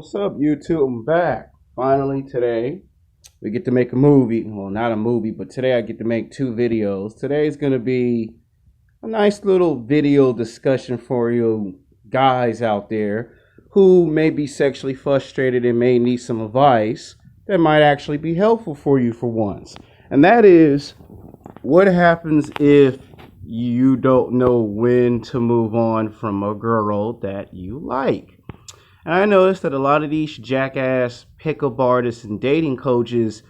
What's up, YouTube? I'm back. Finally, today, we get to make a movie. Well, not a movie, but today I get to make two videos. Today is going to be a nice little video discussion for you guys out there who may be sexually frustrated and may need some advice that might actually be helpful for you for once. And that is, what happens if you don't know when to move on from a girl that you like? And I noticed that a lot of these jackass pickup artists and dating coaches,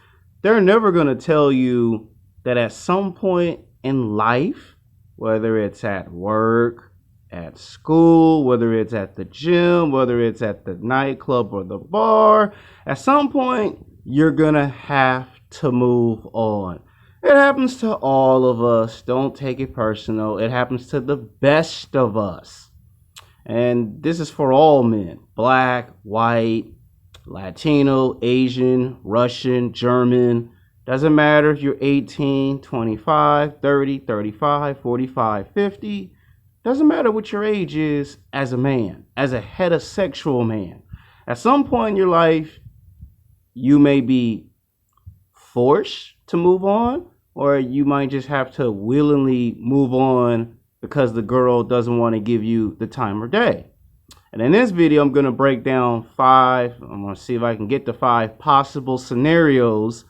they're never going to tell you that at some point in life, whether it's at work, at school, whether it's at the gym, whether it's at the nightclub or the bar, at some point, you're going to have to move on. It happens to all of us. Don't take it personal. It happens to the best of us. And this is for all men, black, white, Latino, Asian, Russian, German. Doesn't matter if you're 18, 25, 30, 35, 45, 50. Doesn't matter what your age is as a man, as a heterosexual man. At some point in your life, you may be forced to move on, or you might just have to willingly move on because the girl doesn't want to give you the time of day. And in this video, I'm going to break down I'm going to see if I can get to 5 possible scenarios.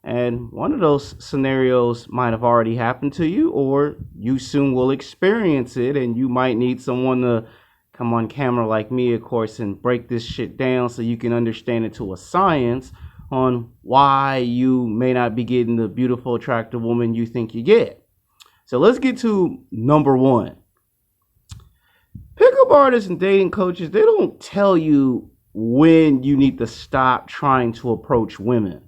And one of those scenarios might have already happened to you, or you soon will experience it, and you might need someone to come on camera like me, of course, and break this shit down so you can understand it to a science on why you may not be getting the beautiful, attractive woman you think you get. So let's get to number 1. Pickup artists and dating coaches, they don't tell you when you need to stop trying to approach women.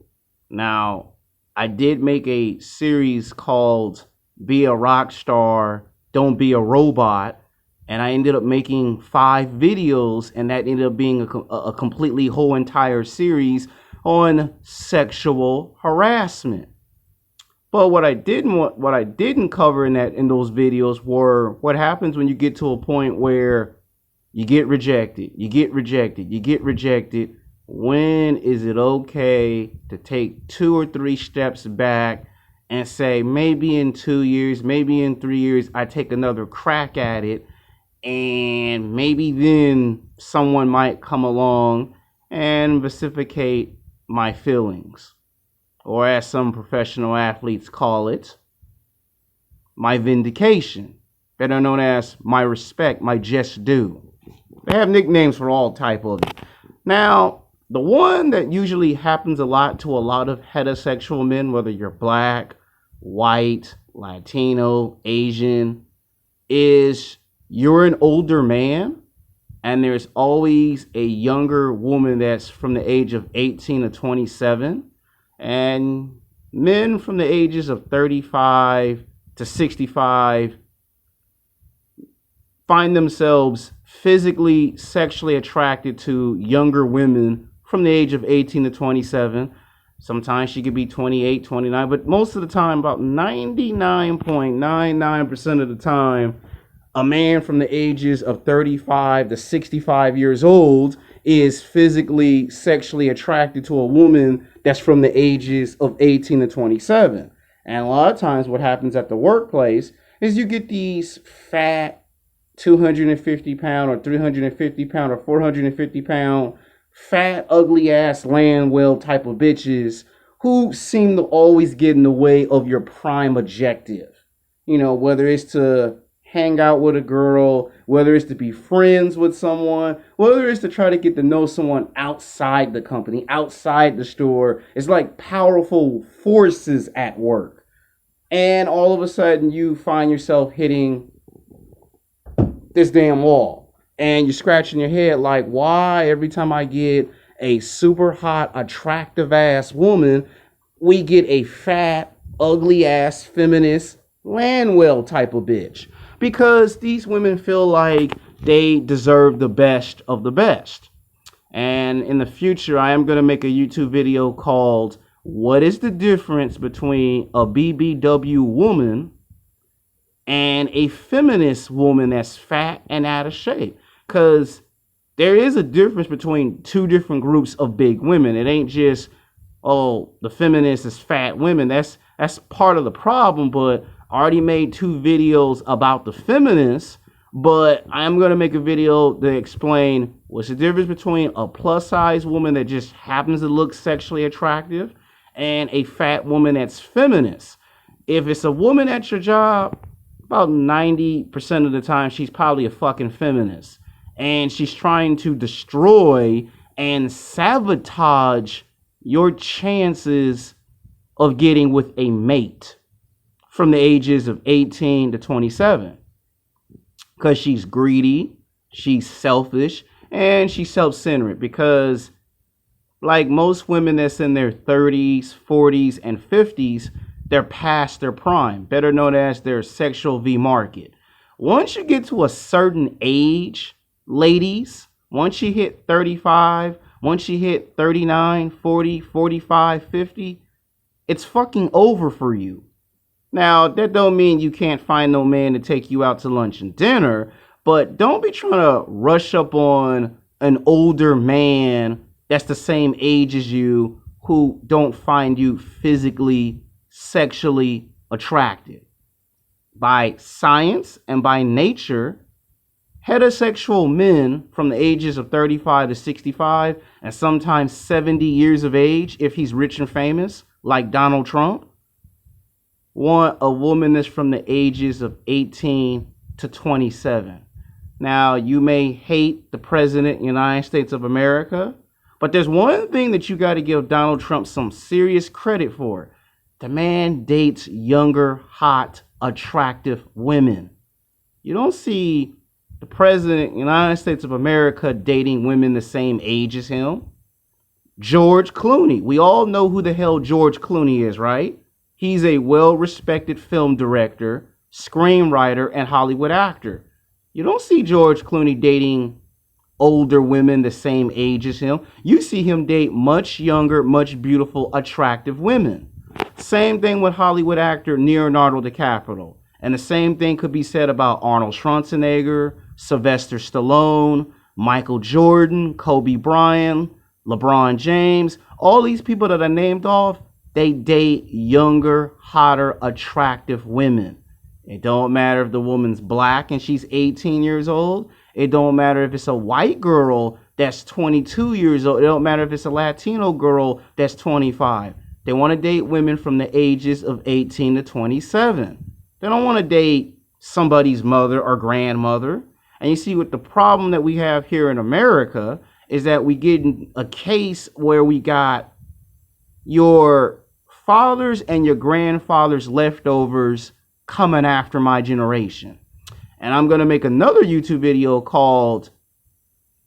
Now, I did make a series called Be a Rock Star, Don't Be a Robot, and I ended up making 5 videos, and that ended up being a completely whole entire series on sexual harassment. But what I didn't cover in those videos were what happens when you get to a point where you get rejected. When is it okay to take 2 or 3 steps back and say, maybe in 2 years, maybe in 3 years, I take another crack at it, and maybe then someone might come along and reciprocate my feelings. Or as some professional athletes call it, my vindication. Better known as my respect, my just due. They have nicknames for all type of it. Now, the one that usually happens a lot to a lot of heterosexual men, whether you're black, white, Latino, Asian, is you're an older man and there's always a younger woman that's from the age of 18 to 27. And men from the ages of 35 to 65 find themselves physically, sexually attracted to younger women from the age of 18 to 27. Sometimes she could be 28, 29, but most of the time, about 99.99% of the time, a man from the ages of 35 to 65 years old is physically, sexually attracted to a woman that's from the ages of 18 to 27. And a lot of times what happens at the workplace is you get these fat 250 pound or 350 pound or 450 pound fat, ugly ass land whale type of bitches who seem to always get in the way of your prime objective. You know, whether it's to hang out with a girl, whether it's to be friends with someone, whether it's to try to get to know someone outside the company, outside the store. It's like powerful forces at work. And all of a sudden you find yourself hitting this damn wall. And you're scratching your head like, why every time I get a super hot, attractive ass woman, we get a fat, ugly ass, feminist, land whale type of bitch? Because these women feel like they deserve the best of the best. And in the future, I am going to make a YouTube video called, what is the difference between a BBW woman and a feminist woman that's fat and out of shape? Because there is a difference between two different groups of big women. It ain't just, oh, the feminists is fat women. That's part of the problem. But I already made 2 videos about the feminists, but I'm going to make a video to explain what's the difference between a plus size woman that just happens to look sexually attractive and a fat woman that's feminist. If it's a woman at your job, about 90% of the time, she's probably a fucking feminist. And she's trying to destroy and sabotage your chances of getting with a mate from the ages of 18 to 27. Because she's greedy, she's selfish, and she's self-centered. Because like most women that's in their 30s, 40s, and 50s, they're past their prime, better known as their sexual V market. Once you get to a certain age, ladies, once you hit 35, once you hit 39, 40, 45, 50, it's fucking over for you. Now, that don't mean you can't find no man to take you out to lunch and dinner, but don't be trying to rush up on an older man that's the same age as you who don't find you physically, sexually attractive. By science and by nature, heterosexual men from the ages of 35 to 65 and sometimes 70 years of age, if he's rich and famous, like Donald Trump, want a woman that's from the ages of 18 to 27. Now, you may hate the president of the United States of America, but there's one thing that you got to give Donald Trump some serious credit for. The man dates younger, hot, attractive women. You don't see the president of the United States of America dating women the same age as him. George Clooney. We all know who the hell George Clooney is, right? He's a well-respected film director, screenwriter, and Hollywood actor. You don't see George Clooney dating older women the same age as him. You see him date much younger, much beautiful, attractive women. Same thing with Hollywood actor Leonardo DiCaprio. And the same thing could be said about Arnold Schwarzenegger, Sylvester Stallone, Michael Jordan, Kobe Bryant, LeBron James. All these people that I named off, they date younger, hotter, attractive women. It don't matter if the woman's black and she's 18 years old. It don't matter if it's a white girl that's 22 years old. It don't matter if it's a Latino girl that's 25. They want to date women from the ages of 18 to 27. They don't want to date somebody's mother or grandmother. And you see, what the problem that we have here in America is that we get in a case where we got your fathers and your grandfathers' leftovers coming after my generation. And I'm going to make another YouTube video called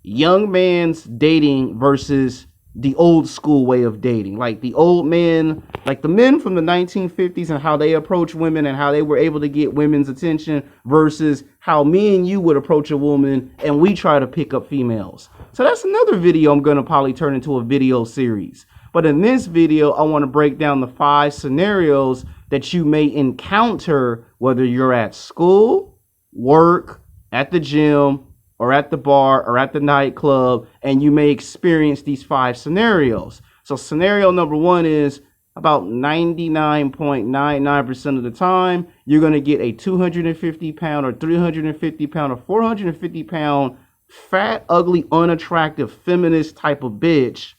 Young Man's Dating versus the Old School Way of Dating. Like the old men, like the men from the 1950s and how they approach women and how they were able to get women's attention versus how me and you would approach a woman and we try to pick up females. So that's another video I'm going to probably turn into a video series. But in this video, I want to break down the 5 scenarios that you may encounter, whether you're at school, work, at the gym, or at the bar, or at the nightclub, and you may experience these 5 scenarios. So scenario number 1 is about 99.99% of the time, you're going to get a 250 pound or 350 pound or 450 pound fat, ugly, unattractive, feminist type of bitch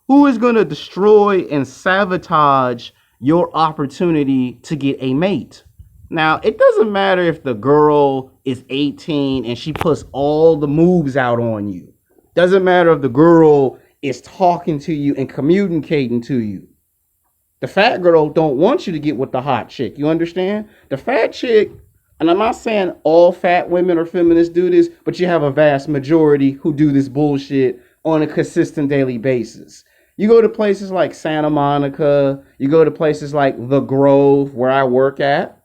who is going to destroy and sabotage your opportunity to get a mate. Now, it doesn't matter if the girl is 18 and she puts all the moves out on you. Doesn't matter if the girl is talking to you and communicating to you. The fat girl don't want you to get with the hot chick. You understand? The fat chick, and I'm not saying all fat women or feminists do this, but you have a vast majority who do this bullshit on a consistent daily basis. You go to places like Santa Monica, you go to places like The Grove, where I work at.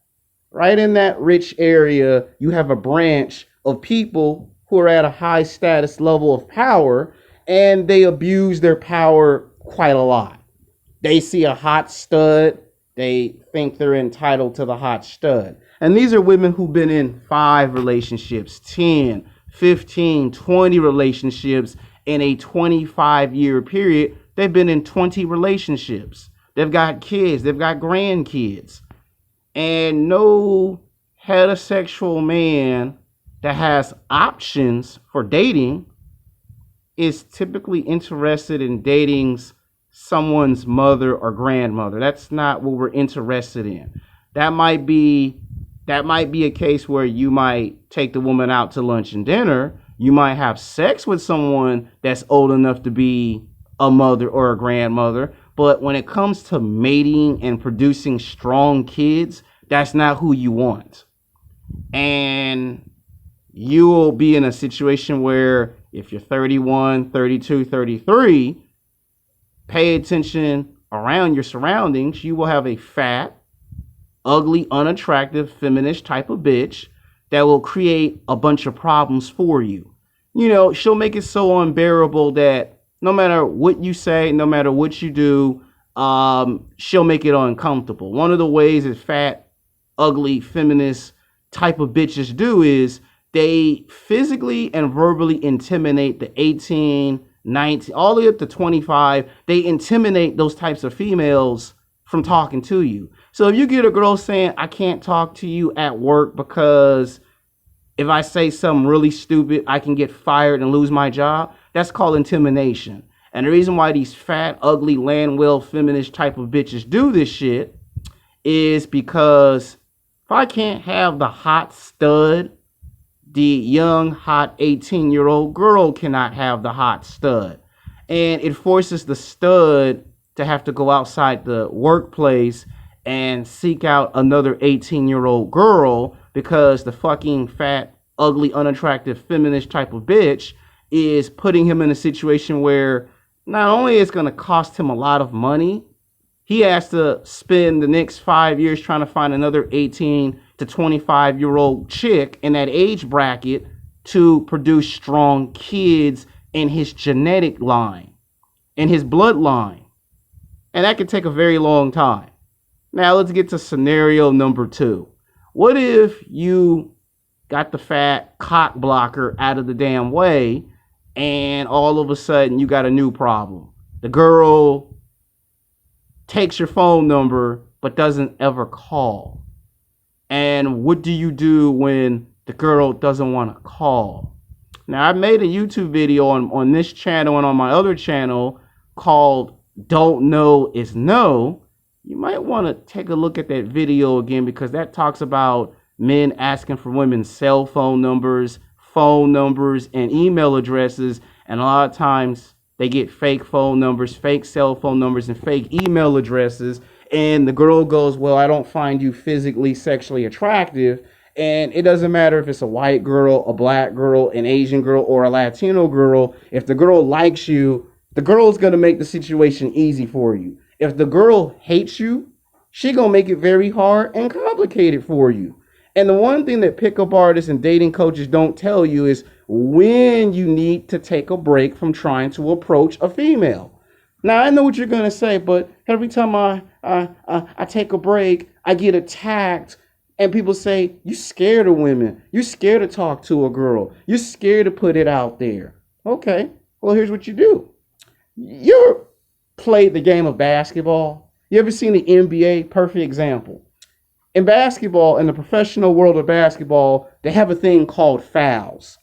Right in that rich area, you have a branch of people who are at a high status level of power, and they abuse their power quite a lot. They see a hot stud, they think they're entitled to the hot stud. And these are women who've been in 5 relationships, 10, 15, 20 relationships in a 25-year period. They've been in 20 relationships. They've got kids. They've got grandkids. And no heterosexual man that has options for dating is typically interested in dating someone's mother or grandmother. That's not what we're interested in. That might be a case where you might take the woman out to lunch and dinner. You might have sex with someone that's old enough to be a mother or a grandmother. But when it comes to mating and producing strong kids, that's not who you want. And you will be in a situation where if you're 31, 32, 33, pay attention around your surroundings. You will have a fat, ugly, unattractive, feminist type of bitch that will create a bunch of problems for you. You know, she'll make it so unbearable that no matter what you say, no matter what you do, she'll make it uncomfortable. One of the ways that fat, ugly, feminist type of bitches do is they physically and verbally intimidate the 18, 19, all the way up to 25. They intimidate those types of females from talking to you. So if you get a girl saying, I can't talk to you at work because if I say something really stupid, I can get fired and lose my job, that's called intimidation. And the reason why these fat, ugly, land well, feminist type of bitches do this shit is because if I can't have the hot stud, the young, hot 18-year-old girl cannot have the hot stud. And it forces the stud to have to go outside the workplace and seek out another 18-year-old girl because the fucking fat, ugly, unattractive, feminist type of bitch is putting him in a situation where not only it's going to cost him a lot of money, he has to spend the next 5 years trying to find another 18 to 25-year-old chick in that age bracket to produce strong kids in his genetic line, in his bloodline. And that could take a very long time. Now let's get to scenario number 2. What if you got the fat cock blocker out of the damn way and all of a sudden you got a new problem? The girl takes your phone number but doesn't ever call. And what do you do when the girl doesn't want to call? Now, I made a YouTube video on this channel and on my other channel called Don't Know Is No. You might want to take a look at that video again because that talks about men asking for women's cell phone numbers, and email addresses. And a lot of times they get fake phone numbers, fake cell phone numbers, and fake email addresses. And the girl goes, well, I don't find you physically, sexually attractive. And it doesn't matter if it's a white girl, a black girl, an Asian girl, or a Latino girl. If the girl likes you, the girl is going to make the situation easy for you. If the girl hates you, she going to make it very hard and complicated for you. And the one thing that pickup artists and dating coaches don't tell you is when you need to take a break from trying to approach a female. Now, I know what you're going to say, but every time I take a break, I get attacked. And people say, you scared of women. You're scared to talk to a girl. You're scared to put it out there. Okay, well, here's what you do. You ever played the game of basketball? You ever seen the NBA? Perfect example. In basketball, in the professional world of basketball, they have a thing called fouls.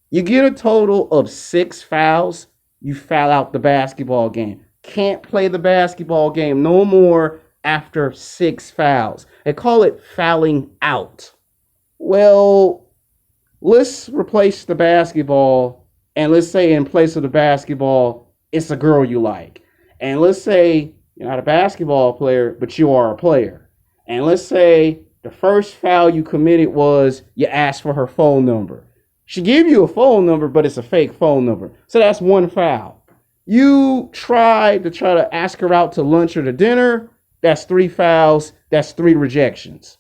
You get a total of 6 fouls, you foul out the basketball game. Can't play the basketball game no more after 6 fouls. They call it fouling out. Well, let's replace the basketball, and let's say in place of the basketball, it's a girl you like. And let's say you're not a basketball player, but you are a player. And let's say the first foul you committed was you asked for her phone number. She gave you a phone number, but it's a fake phone number. So that's 1 foul. You try to ask her out to lunch or to dinner. That's 3 fouls. That's 3 rejections.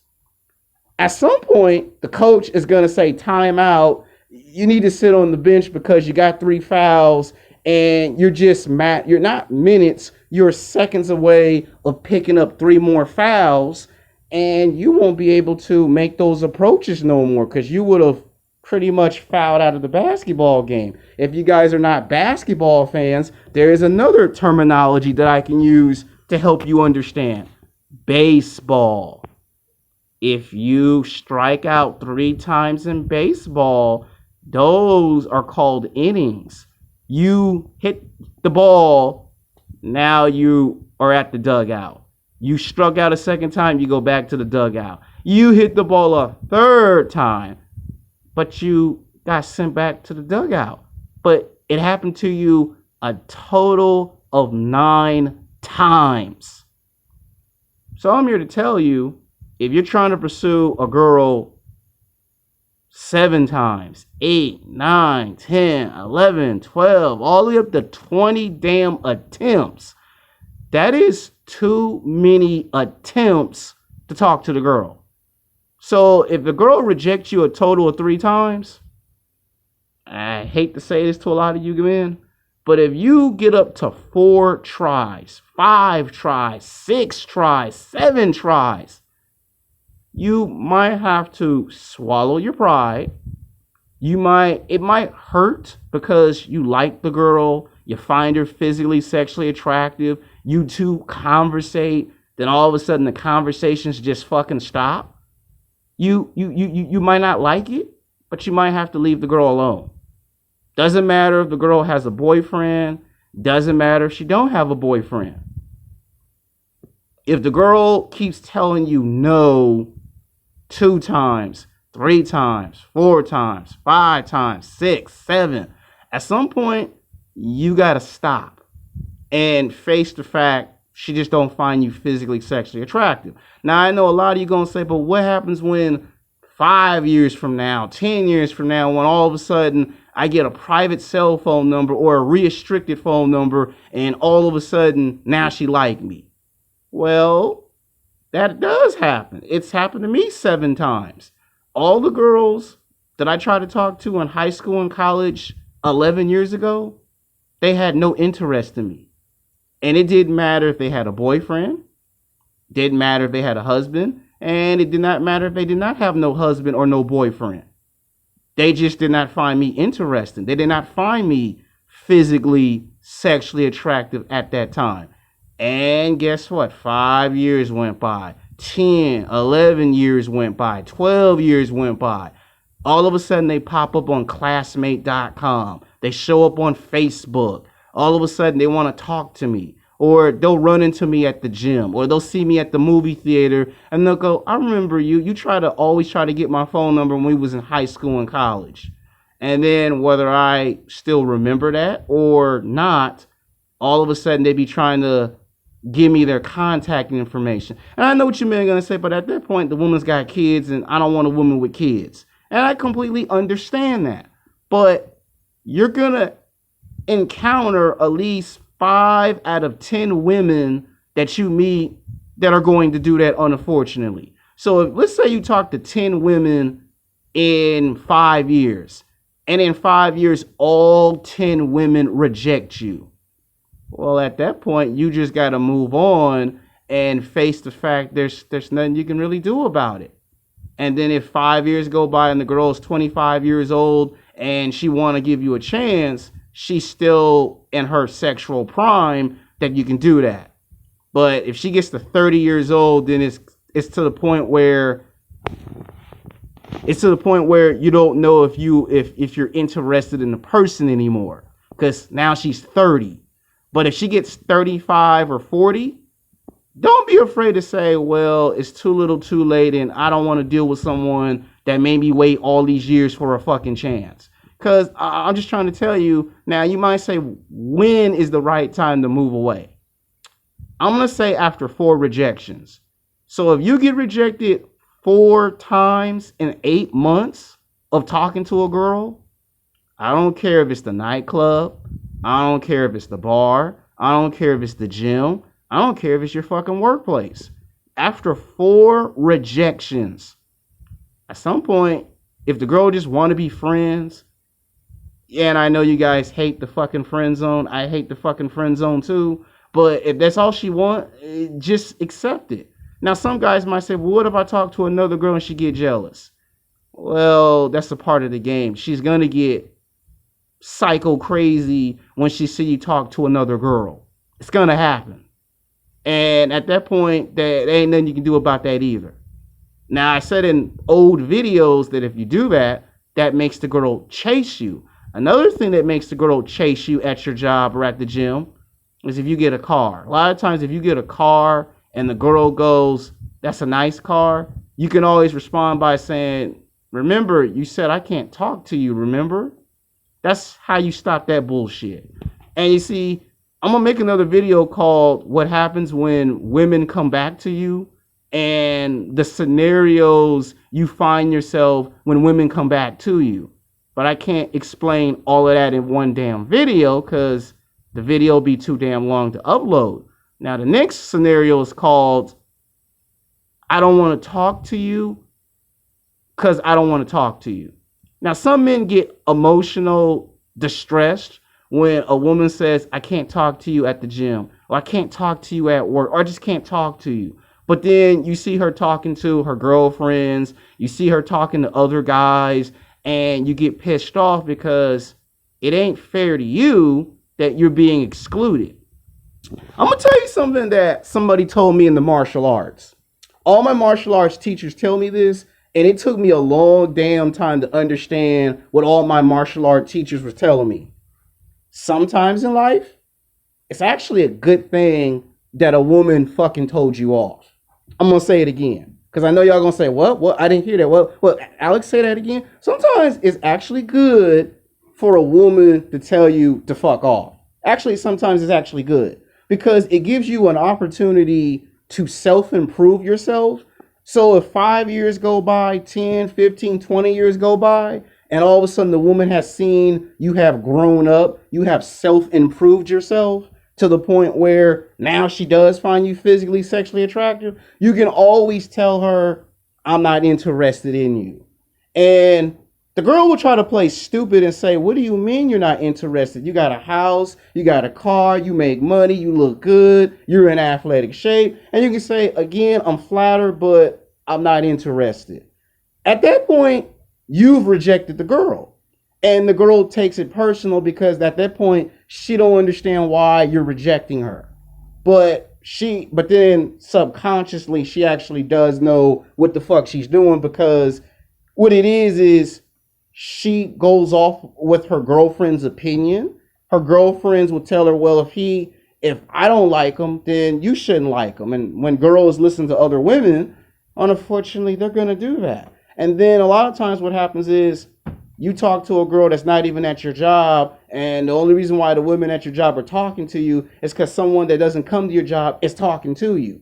At some point, the coach is going to say, time out. You need to sit on the bench because you got 3 fouls and you're not minutes. You're seconds away of picking up 3 more fouls and you won't be able to make those approaches no more because you would have pretty much fouled out of the basketball game. If you guys are not basketball fans, there is another terminology that I can use to help you understand. Baseball. If you strike out 3 times in baseball, those are called innings. You hit the ball, now you are at the dugout. You struck out a second time, you go back to the dugout. You hit the ball a third time, but you got sent back to the dugout. But it happened to you a total of 9 times. So I'm here to tell you, if you're trying to pursue a girl 7 times, 8, 9, 10, 11, 12, all the way up to 20 damn attempts, that is too many attempts to talk to the girl. So if the girl rejects you a total of 3 times, I hate to say this to a lot of you men, but if you get up to 4 tries, 5 tries, 6 tries, 7 tries, you might have to swallow your pride. It might hurt because you like the girl, you find her physically, sexually attractive, you two conversate, then all of a sudden the conversations just fucking stop. You might not like it, but you might have to leave the girl alone. Doesn't matter if the girl has a boyfriend, doesn't matter if she don't have a boyfriend. If the girl keeps telling you no 2 times, 3 times, 4 times, 5 times, 6, 7. At some point, you got to stop and face the fact she just don't find you physically, sexually attractive. Now, I know a lot of you going to say, but what happens when 5 years from now, 10 years from now, when all of a sudden I get a private cell phone number or a restricted phone number and all of a sudden now she like me? Well, that does happen. It's happened to me 7 times. All the girls that I tried to talk to in high school and college 11 years ago, they had no interest in me. And it didn't matter if they had a boyfriend, didn't matter if they had a husband, and it did not matter if they did not have no husband or no boyfriend. They just did not find me interesting. They did not find me physically, sexually attractive at that time. And guess what? 5 years went by, 10, 11 years went by, 12 years went by. All of a sudden they pop up on classmate.com. They show up on Facebook. All of a sudden they want to talk to me, or they'll run into me at the gym, or they'll see me at the movie theater and they'll go, I remember you. You always try to get my phone number when we was in high school and college. And then whether I still remember that or not, all of a sudden they be trying to give me their contact information. And I know what you men are going to say, but at that point, the woman's got kids and I don't want a woman with kids. And I completely understand that. But you're going to encounter at least 5 out of 10 women that you meet that are going to do that, unfortunately. So let's say you talk to 10 women in 5 years, and in 5 years, all 10 women reject you. Well, at that point, you just got to move on and face the fact there's nothing you can really do about it. And then if 5 years go by and the girl's 25 years old and she want to give you a chance, she's still in her sexual prime that you can do that. But if she gets to 30 years old, then it's to the point where you don't know if you're interested in the person anymore, because now she's 30. But if she gets 35 or 40, don't be afraid to say, well, it's too little too late and I don't want to deal with someone that made me wait all these years for a fucking chance. Because I'm just trying to tell you, now you might say, when is the right time to move away? I'm going to say after 4 rejections. So if you get rejected 4 times in 8 months of talking to a girl, I don't care if it's the nightclub, I don't care if it's the bar, I don't care if it's the gym, I don't care if it's your fucking workplace. After 4 rejections, at some point, if the girl just want to be friends, yeah, and I know you guys hate the fucking friend zone. I hate the fucking friend zone too. But if that's all she want, just accept it. Now, some guys might say, well, what if I talk to another girl and she get jealous? Well, that's a part of the game. She's going to get psycho crazy when she see you talk to another girl. It's going to happen. And at that point, there ain't nothing you can do about that either. Now, I said in old videos that if you do that, that makes the girl chase you. Another thing that makes the girl chase you at your job or at the gym is if you get a car. A lot of times if you get a car and the girl goes, that's a nice car, you can always respond by saying, remember, you said I can't talk to you, remember? That's how you stop that bullshit. And you see, I'm going to make another video called What Happens When Women Come Back to You and the scenarios you find yourself when women come back to you. But I can't explain all of that in one damn video because the video will be too damn long to upload. Now, the next scenario is called I don't want to talk to you because I don't want to talk to you. Now, some men get emotional distressed when a woman says, I can't talk to you at the gym, or I can't talk to you at work, or I just can't talk to you. But then you see her talking to her girlfriends, you see her talking to other guys, and you get pissed off because it ain't fair to you that you're being excluded. I'm going to tell you something that somebody told me in the martial arts. All my martial arts teachers tell me this, and it took me a long damn time to understand what all my martial art teachers were telling me. Sometimes in life, it's actually a good thing that a woman fucking told you off. I'm going to say it again, because I know y'all going to say, what? I didn't hear that. Well, Alex, say that again. Sometimes it's actually good for a woman to tell you to fuck off. Actually, sometimes it's actually good because it gives you an opportunity to self-improve yourself. So if 5 years go by, 10, 15, 20 years go by, and all of a sudden the woman has seen you have grown up, you have self-improved yourself to the point where now she does find you physically, sexually attractive, you can always tell her, I'm not interested in you. And the girl will try to play stupid and say, what do you mean you're not interested? You got a house, you got a car, you make money, you look good, you're in athletic shape. And you can say, again, I'm flattered, but I'm not interested. At that point, you've rejected the girl. And the girl takes it personal because at that point, she don't understand why you're rejecting her. But then subconsciously, she actually does know what the fuck she's doing because what it is she goes off with her girlfriend's opinion. Her girlfriends will tell her, well, if I don't like him, then you shouldn't like him. And when girls listen to other women, unfortunately, they're going to do that. And then a lot of times what happens is you talk to a girl that's not even at your job, and the only reason why the women at your job are talking to you is because someone that doesn't come to your job is talking to you.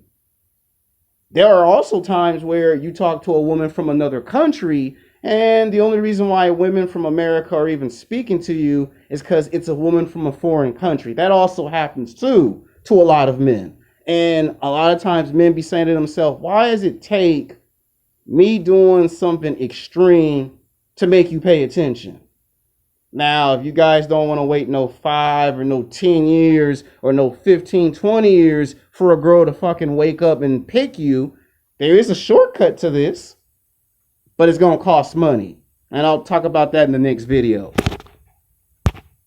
There are also times where you talk to a woman from another country, and the only reason why women from America are even speaking to you is because it's a woman from a foreign country. That also happens too to a lot of men. And a lot of times men be saying to themselves, why does it take me doing something extreme to make you pay attention? Now, if you guys don't want to wait no 5 or no 10 years or no 15, 20 years for a girl to fucking wake up and pick you, there is a shortcut to this, but it's going to cost money. And I'll talk about that in the next video.